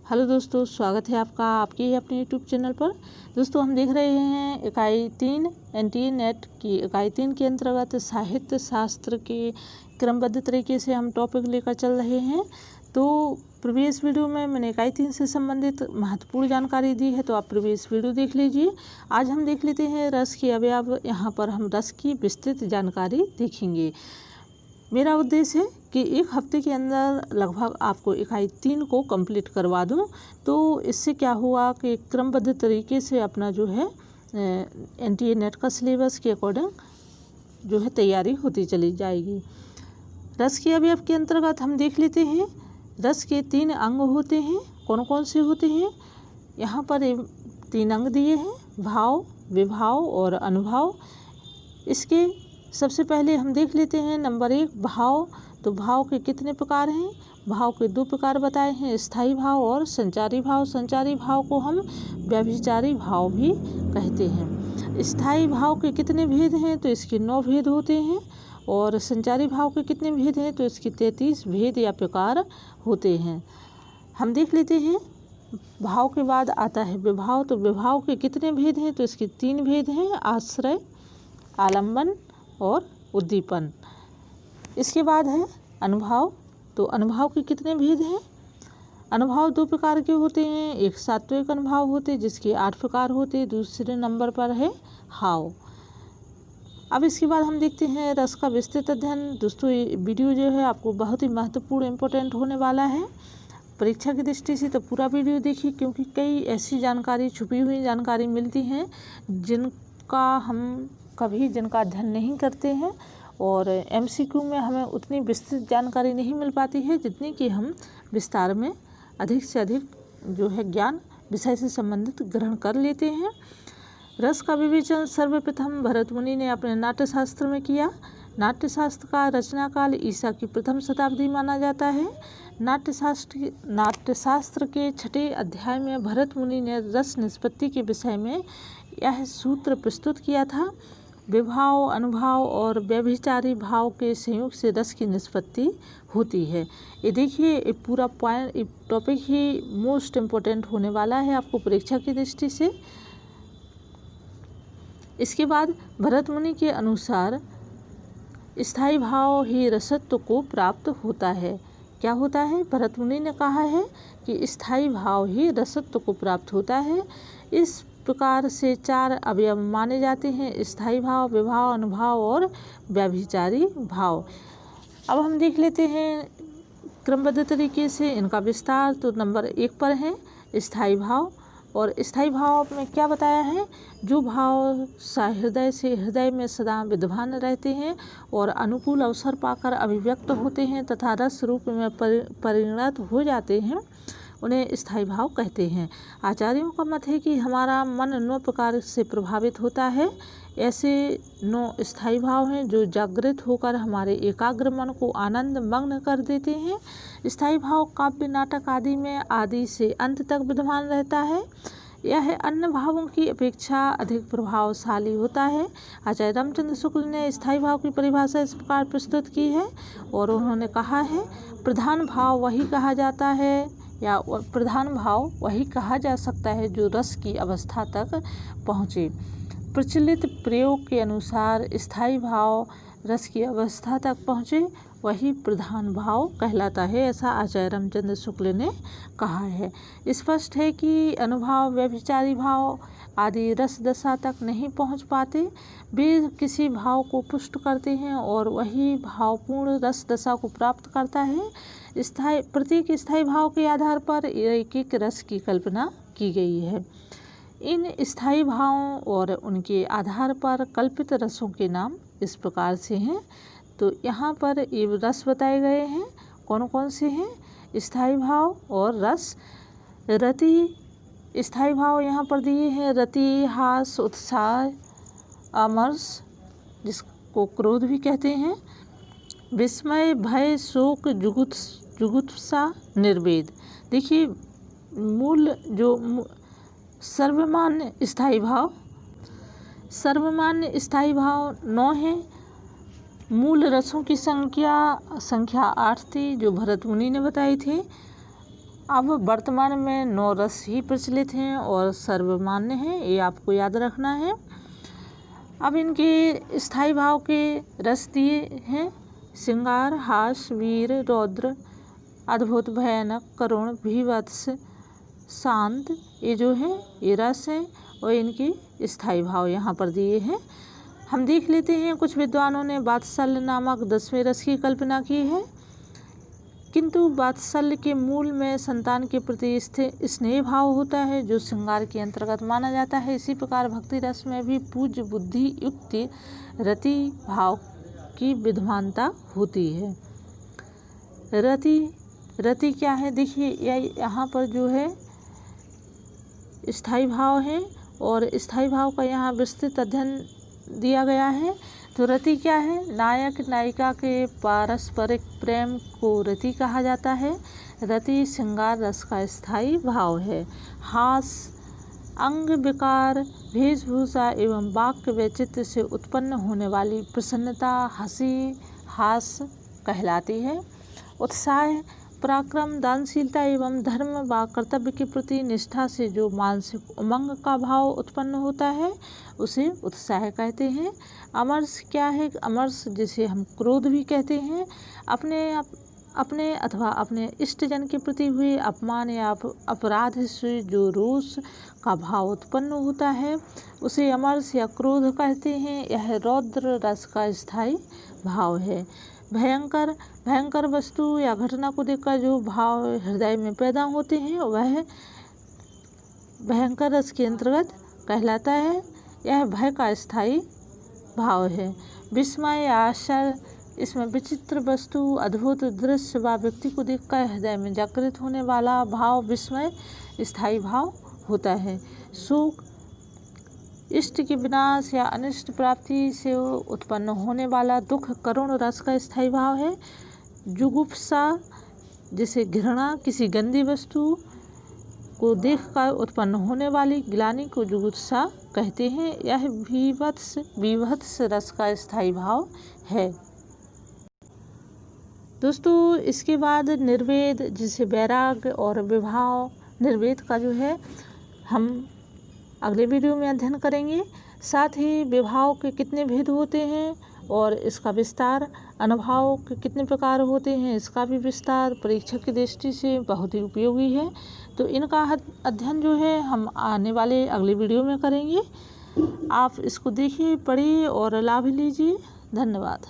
Hello दोस्तों, स्वागत है आपका आपके ही अपने यूट्यूब चैनल पर। दोस्तों, हम देख रहे हैं इकाई 3 एनटीए नेट की इकाई 3 के अंतर्गत साहित्य शास्त्र के क्रमबद्ध तरीके से हम टॉपिक लेकर चल रहे हैं। तो प्रीवियस वीडियो में मैंने इकाई 3 से संबंधित महत्वपूर्ण जानकारी दी है, तो आप प्रीवियस वीडियो देख लीजिए। आज हम देख लेते हैं रस के अवयव। यहाँ पर हम रस की विस्तृत जानकारी देखेंगे। मेरा उद्देश्य है कि एक हफ्ते के अंदर लगभग आपको इकाई 3 को कंप्लीट करवा दूं। तो इससे क्या हुआ कि क्रमबद्ध तरीके से अपना जो है एनटीए नेट का सिलेबस के अकॉर्डिंग जो है तैयारी होती चली जाएगी। रस के अवयव के अंतर्गत हम देख लेते हैं। रस के 3 अंग होते हैं। कौन कौन से होते हैं? यहाँ पर 3 अंग दिए हैं: भाव, विभाव और अनुभाव। इसके सबसे पहले हम देख लेते हैं नंबर 1 भाव। तो भाव के कितने प्रकार हैं? भाव के 2 प्रकार बताए हैं, स्थायी भाव और संचारी भाव। संचारी भाव को हम व्यभिचारी भाव भी कहते हैं। स्थायी भाव के कितने भेद हैं? तो इसके 9 भेद होते हैं। और संचारी भाव के कितने भेद हैं? तो इसके 33 भेद या प्रकार होते हैं। हम देख लेते हैं। भाव के बाद आता है विभाव। तो विभाव के कितने भेद हैं? तो इसके 3 भेद हैं, आश्रय, आलम्बन और उद्दीपन। इसके बाद है अनुभाव। तो अनुभाव के कितने भेद हैं? अनुभाव 2 प्रकार के होते हैं। एक सात्विक अनुभाव होते हैं जिसके 8 प्रकार होते हैं। दूसरे नंबर पर है हाव। अब इसके बाद हम देखते हैं रस का विस्तृत अध्ययन। दोस्तों, ये वीडियो जो है आपको बहुत ही महत्वपूर्ण इम्पोर्टेंट होने वाला है परीक्षा की दृष्टि से। तो पूरा वीडियो देखिए, क्योंकि कई ऐसी जानकारी, छुपी हुई जानकारी मिलती हैं जिनका अध्ययन नहीं करते हैं। और एमसीक्यू में हमें उतनी विस्तृत जानकारी नहीं मिल पाती है जितनी कि हम विस्तार में अधिक से अधिक जो है ज्ञान विषय से संबंधित ग्रहण कर लेते हैं। रस का विवेचन सर्वप्रथम भरत मुनि ने अपने नाट्यशास्त्र में किया। नाट्यशास्त्र का रचना काल ईसा की प्रथम शताब्दी माना जाता है। नाट्यशास्त्र के 6ठे अध्याय में भरत मुनि ने रस निष्पत्ति के विषय में यह सूत्र प्रस्तुत किया था: विभाव, अनुभाव और व्यभिचारी भाव के संयोग से रस की निष्पत्ति होती है। ये देखिए, ये पूरा पॉइंट, ये टॉपिक ही मोस्ट इम्पोर्टेंट होने वाला है आपको परीक्षा की दृष्टि से। इसके बाद भरत मुनि के अनुसार स्थायी भाव ही रसत्व को प्राप्त होता है। क्या होता है? भरत मुनि ने कहा है कि स्थायी भाव ही रसत्व को प्राप्त होता है। इस प्रकार से 4 अवयव माने जाते हैं: स्थायी भाव, विभाव, अनुभाव और व्यभिचारी भाव। अब हम देख लेते हैं क्रमबद्ध तरीके से इनका विस्तार। तो नंबर 1 पर है स्थायी भाव। और स्थायी भाव में क्या बताया है? जो भाव सहृदय से हृदय में सदा विद्यमान रहते हैं और अनुकूल अवसर पाकर अभिव्यक्त होते हैं तथा रस रूप में परिणत हो जाते हैं, उन्हें स्थायी भाव कहते हैं। आचार्यों का मत है कि हमारा मन 9 प्रकार से प्रभावित होता है। ऐसे 9 स्थायी भाव हैं जो जागृत होकर हमारे एकाग्र मन को आनंद मग्न कर देते हैं। स्थायी भाव काव्य, नाटक आदि में आदि से अंत तक विद्यमान रहता है। यह अन्य भावों की अपेक्षा अधिक प्रभावशाली होता है। आचार्य रामचंद्र शुक्ल ने स्थायी भाव की परिभाषा इस प्रकार प्रस्तुत की है और उन्होंने कहा है: प्रधान भाव वही कहा जाता है या प्रधान भाव वही कहा जा सकता है जो रस की अवस्था तक पहुँचे। प्रचलित प्रयोग के अनुसार स्थायी भाव रस की अवस्था तक पहुँचे वही प्रधान भाव कहलाता है, ऐसा आचार्य रामचंद्र शुक्ल ने कहा है। स्पष्ट है कि अनुभाव, व्यभिचारी भाव आदि रस दशा तक नहीं पहुँच पाते। वे किसी भाव को पुष्ट करते हैं और वही भावपूर्ण रस दशा को प्राप्त करता है। प्रत्येक स्थायी भाव के आधार पर एक एक रस की कल्पना की गई है। इन स्थायी भावों और उनके आधार पर कल्पित रसों के नाम इस प्रकार से हैं। तो यहाँ पर ये रस बताए गए हैं। कौन कौन से हैं? स्थायी भाव और रस। रति स्थायी भाव यहाँ पर दिए हैं: रति, हास, उत्साह, अमर्ष जिसको क्रोध भी कहते हैं, विस्मय, भय, शोक, जुगुप्सा, निर्वेद। देखिए, मूल जो सर्वमान्य स्थायी भाव 9 हैं। मूल रसों की संख्या 8 थी जो भरत मुनि ने बताई थी। अब वर्तमान में 9 रस ही प्रचलित हैं और सर्वमान्य हैं, ये आपको याद रखना है। अब इनके स्थायी भाव के रस दिए हैं: श्रृंगार, हास, वीर, रौद्र, अद्भुत, भयानक, करुण, भीभत्स, शांत। ये जो है ये रस है और इनके स्थायी भाव यहाँ पर दिए हैं। हम देख लेते हैं, कुछ विद्वानों ने वात्सल्य नामक 10वें रस की कल्पना की है, किंतु वात्सल्य के मूल में संतान के प्रति स्नेह भाव होता है, जो श्रृंगार के अंतर्गत माना जाता है। इसी प्रकार भक्ति रस में भी पूज्य, बुद्धि युक्त, रति भाव की विद्वानता होती है। रति क्या है? देखिए यहाँ पर जो है स्थायी भाव है और स्थायी भाव का यहाँ विस्तृत अध्ययन दिया गया है। तो रति क्या है? नायक नायिका के पारस्परिक प्रेम को रति कहा जाता है। रति श्रृंगार रस का स्थायी भाव है। हास अंग विकार, वेशभूषा एवं वाक्य वैचित्र्य से उत्पन्न होने वाली प्रसन्नता, हंसी, हास कहलाती है। उत्साह, पराक्रम, दानशीलता एवं धर्म व कर्तव्य के प्रति निष्ठा से जो मानसिक उमंग का भाव उत्पन्न होता है उसे उत्साह कहते हैं। अमर्ष क्या है? अमर्ष जिसे हम क्रोध भी कहते हैं, अपने अथवा अपने इष्टजन के प्रति हुए अपमान या अपराध से जो रोष का भाव उत्पन्न होता है उसे अमर्ष या क्रोध कहते हैं। यह रौद्र रस का स्थायी भाव है। भयंकर वस्तु या घटना को देखकर जो भाव हृदय में पैदा होते हैं वह भयंकर रस के अंतर्गत कहलाता है। यह भय का स्थायी भाव है। विस्मय या आश्चर्य, इसमें विचित्र वस्तु, अद्भुत दृश्य व व्यक्ति को देखकर हृदय में जागृत होने वाला भाव विस्मय स्थायी भाव होता है। शोक, इष्ट के विनाश या अनिष्ट प्राप्ति से उत्पन्न होने वाला दुख करुण रस का स्थायी भाव है। जुगुप्सा, जिसे घृणा, किसी गंदी वस्तु को देखकर उत्पन्न होने वाली ग्लानि को जुगुप्सा कहते हैं। यह विभत्स रस का स्थायी भाव है। दोस्तों इसके बाद निर्वेद, जिसे वैराग्य और विभाव, निर्वेद का जो है हम अगले वीडियो में अध्ययन करेंगे। साथ ही विभाव के कितने भेद होते हैं और इसका विस्तार, अनुभाव के कितने प्रकार होते हैं इसका भी विस्तार परीक्षा की दृष्टि से बहुत ही उपयोगी है। तो इनका अध्ययन जो है हम आने वाले अगले वीडियो में करेंगे। आप इसको देखिए, पढ़िए और लाभ लीजिए। धन्यवाद।